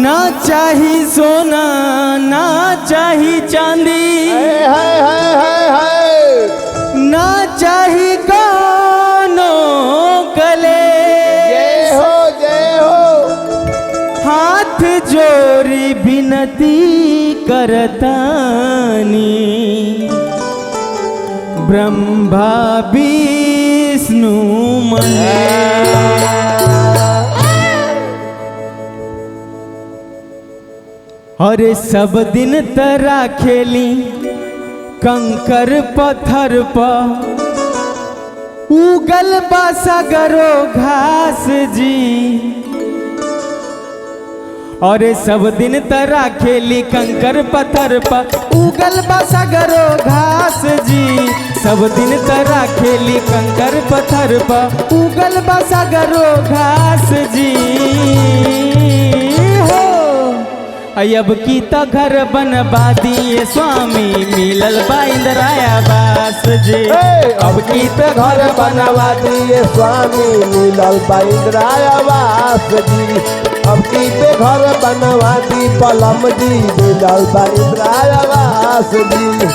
ना चाही सोना ना चाही चांदी, ना चाही कानो कले, जय हो हाथ जोड़ी विनती करतानी, ब्रह्मा विष्णु महेश। अरे सब दिन तरा खेली कंकर पत्थर पर, उगल बासगरो घास जी। और सब दिन तरा खेली कंकर पत्थर पर, उगल बासगरो घास जी। सब दिन तरा खेली कंकर पत्थर पर, उगल बासगरो घास जी। हो अब की तो घर बनवा दिए स्वामी, मिलल बा इंदिरा आवास जी। अब की तो घर बनवा दिए स्वामी, मिलल बा इंदिरा आवास जी। अब की पे घर बनवा दी पलम जी, मिलल बा इंदिरा आवास जी।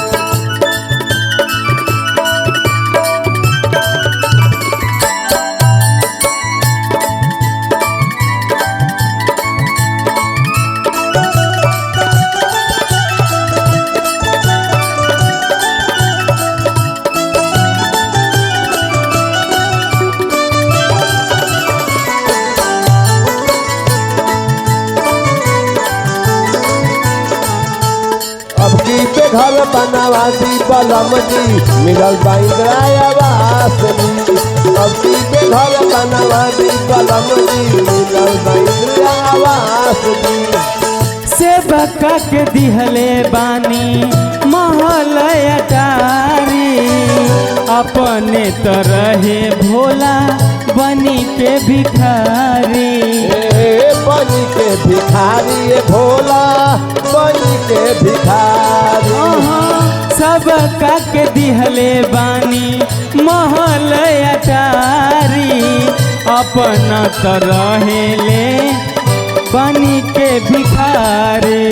अब की पे घर बनवा दी पलम जी, मिलल बा इंदिरा आवास जी। अब की पे घर बनवा दी पलम जी, मिलल बा इंदिरा आवास जी। सेवका के दिहले बानी महल अटारी, अपने तरहे भोला बनी के भिखारी। बनी के भिखारी भोला, बनी के भिखारी। सबका के दिहले बानी महल अटारी, अपना तरहे ले बनी के भिखारी।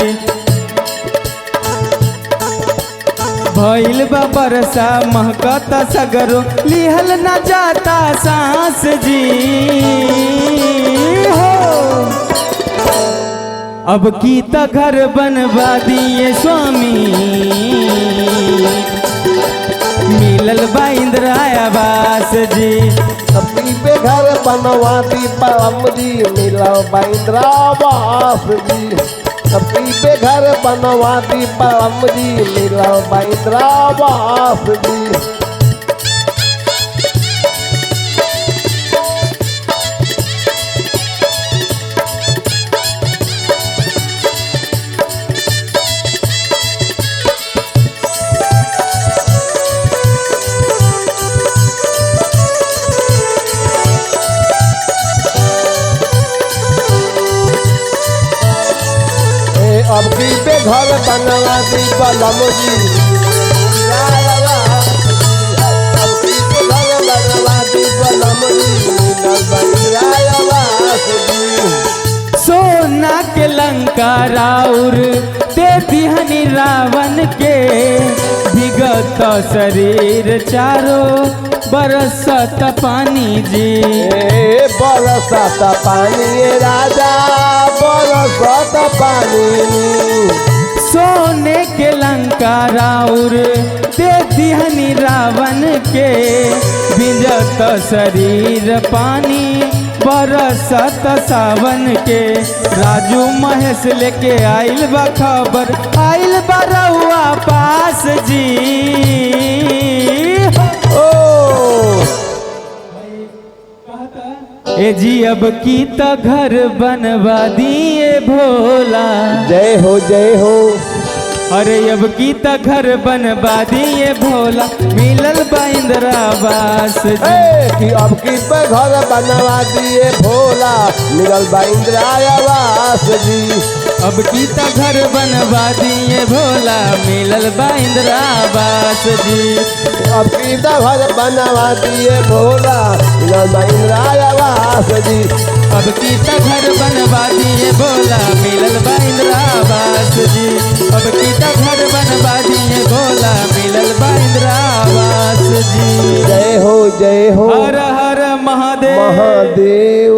भइल बा बरसा महकता सगरो, लिहल न जाता सांस जी। हो अब की तो घर बनवा दिए स्वामी, मिलल बा इंदिरा आवास जी। अब की पे घर बनवा दी पलम जी, मिलल बा इंदिरा आवास जी। अब की पे घर बनवा दी पलम जी, मिलल बा इंदिरा आवास जी। अब की पे घर बनवा दी पलम जी, अब की पे घर बनवा दी पलम जी, मिलल बा इंदिरा आवास जी। सोना के लंका राउर दे दिहनी रावण के, भीगत शरीर चारो बरसत पानी जी। बरसत पानी राजा, बरसत पानी। सोने के लंका राउर दे दिहनी रावण के, भिजत शरीर पानी बरसत सावन के। राजू महेश लेके आइल बा खबर, आइल बा रउआ पास जी। ओ ए जी अब की तो घर बनवा दिए भोला, जय हो जय हो। अरे अब की तो घर बनवा दिए भोला, मिलल बा इंदिरा आवास जी। कि अब की पे घर बनवा दिए भोला, मिलल बा इंदिरा आवास जी। अब की तो घर बनवा दिए भोला, मिलल बा इंदिरा आवास जी। अब की तो घर बनवा दिए भोला, मिलल बा इंदिरा आवास जी। अब की तो घर बनवा दिए भोला, मिलल मिलल बा इंदिरावास जी। जय हो हर हर महादेव। महादेव।